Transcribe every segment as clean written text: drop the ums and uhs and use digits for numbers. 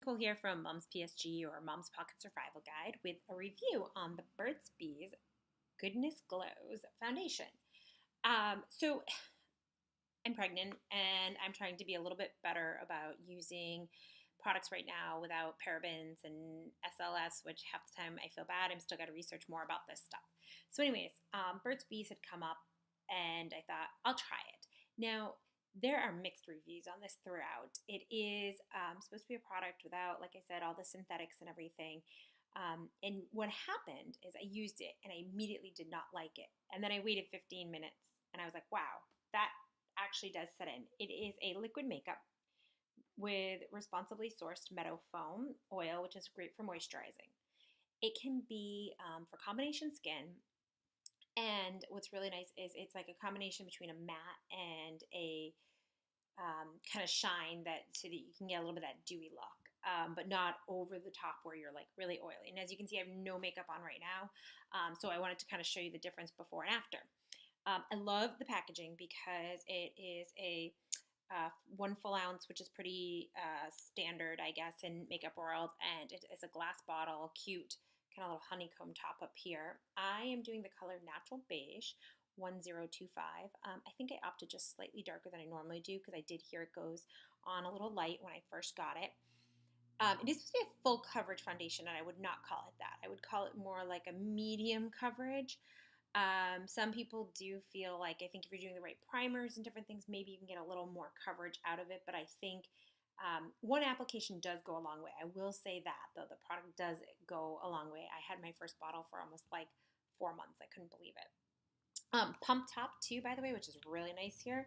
Nicole here from Mom's PSG or Mom's Pocket Survival Guide with a review on the Burt's Bees Goodness Glows Foundation. So I'm pregnant and I'm trying to be a little bit better about using products right now without parabens and SLS, which half the time I feel bad. I'm still got to research more about this stuff. So anyways, Burt's Bees had come up and I thought I'll try it. Now, there are mixed reviews on this throughout. It is supposed to be a product without, like I said, all the synthetics and everything. And what happened is I used it and I immediately did not like it. And then I waited 15 minutes and I was like, wow, that actually does set in. It is a liquid makeup with responsibly sourced meadow foam oil, which is great for moisturizing. It can be for combination skin. And what's really nice is it's like a combination between a matte and a kind of shine so that you can get a little bit of that dewy look, but not over the top where you're like really oily. And as you can see, I have no makeup on right now. So I wanted to kind of show you the difference before and after. I love the packaging because it is a 1 full ounce, which is pretty standard, I guess, in makeup world. And it is a glass bottle, cute, kind of little honeycomb top up here. I am doing the color Natural Beige 1025. I think I opted just slightly darker than I normally do because I did hear it goes on a little light when I first got it. It is supposed to be a full coverage foundation, and I would not call it that. I would call it more like a medium coverage. Some people do feel like, I think if you're doing the right primers and different things, maybe you can get a little more coverage out of it. But I think one application does go a long way. I will say that, though, the product does go a long way. I had my first bottle for almost like 4 months. I couldn't believe it. Pump top too, by the way, which is really nice here.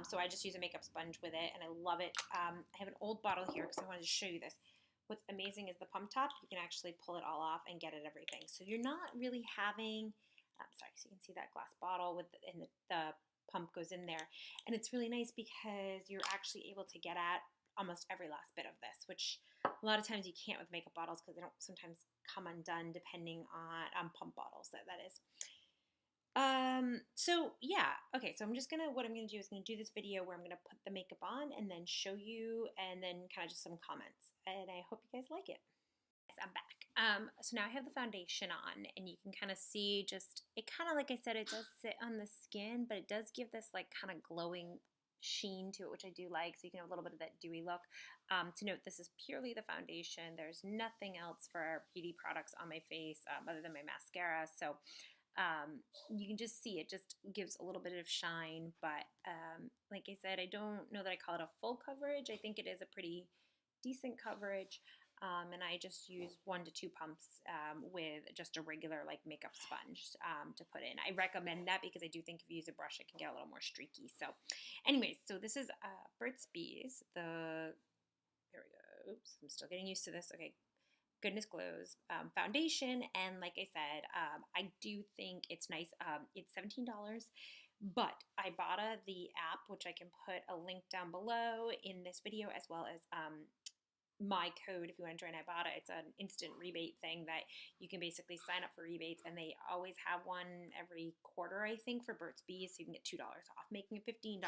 So I just use a makeup sponge with it, and I love it. I have an old bottle here because I wanted to show you this. What's amazing is the pump top. You can actually pull it all off and get at everything. So you're not really having, sorry, so you can see that glass bottle and the pump goes in there. And it's really nice because you're actually able to get at almost every last bit of this, which a lot of times you can't with makeup bottles because they don't sometimes come undone depending on pump bottles, that is. So yeah, okay, so what I'm gonna do is I'm gonna do this video where I'm gonna put the makeup on and then show you and then kind of just some comments. And I hope you guys like it. Yes, I'm back. So now I have the foundation on and you can kind of see it kind of, like I said, it does sit on the skin, but it does give this like kind of glowing sheen to it, which I do like, so you can have a little bit of that dewy look. To note, this is purely the foundation. There's nothing else for beauty products on my face other than my mascara, so you can just see it just gives a little bit of shine, but like I said, I don't know that I call it a full coverage. I think it is a pretty decent coverage, and I just use 1 to 2 pumps with just a regular like makeup sponge to put in. I recommend that because I do think if you use a brush it can get a little more streaky. So anyways, so this is Burt's Bees, there we go. Oops, I'm still getting used to this. Okay, Goodness Glows foundation, and like I said, I do think it's nice. It's $17, but I bought the app, which I can put a link down below in this video, as well as my code if you want to join Ibotta. It's an instant rebate thing that you can basically sign up for rebates, and they always have one every quarter, I think, for Burt's Bees, so you can get $2 off, making it $15.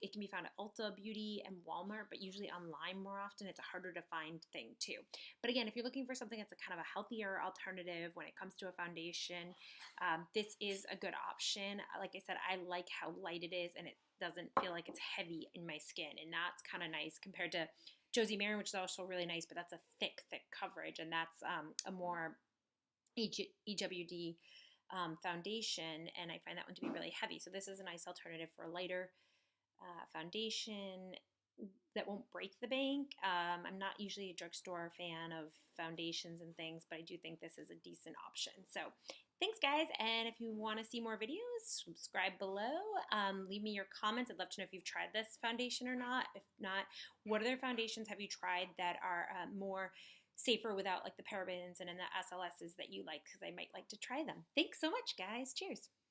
It can be found at Ulta Beauty and Walmart, but usually online more often. It's a harder to find thing too. But again, if you're looking for something that's a kind of a healthier alternative when it comes to a foundation, this is a good option. Like I said, I like how light it is and it doesn't feel like it's heavy in my skin, and that's kind of nice compared to Josie Maran, which is also really nice, but that's a thick coverage, and that's a more EWD foundation, and I find that one to be really heavy. So this is a nice alternative for a lighter foundation that won't break the bank. I'm not usually a drugstore fan of foundations and things, but I do think this is a decent option. So thanks, guys, and if you want to see more videos, subscribe below. Leave me your comments. I'd love to know if you've tried this foundation or not. If not, what other foundations have you tried that are more safer without like the parabens and the SLSs that you like, because I might like to try them. Thanks so much, guys. Cheers.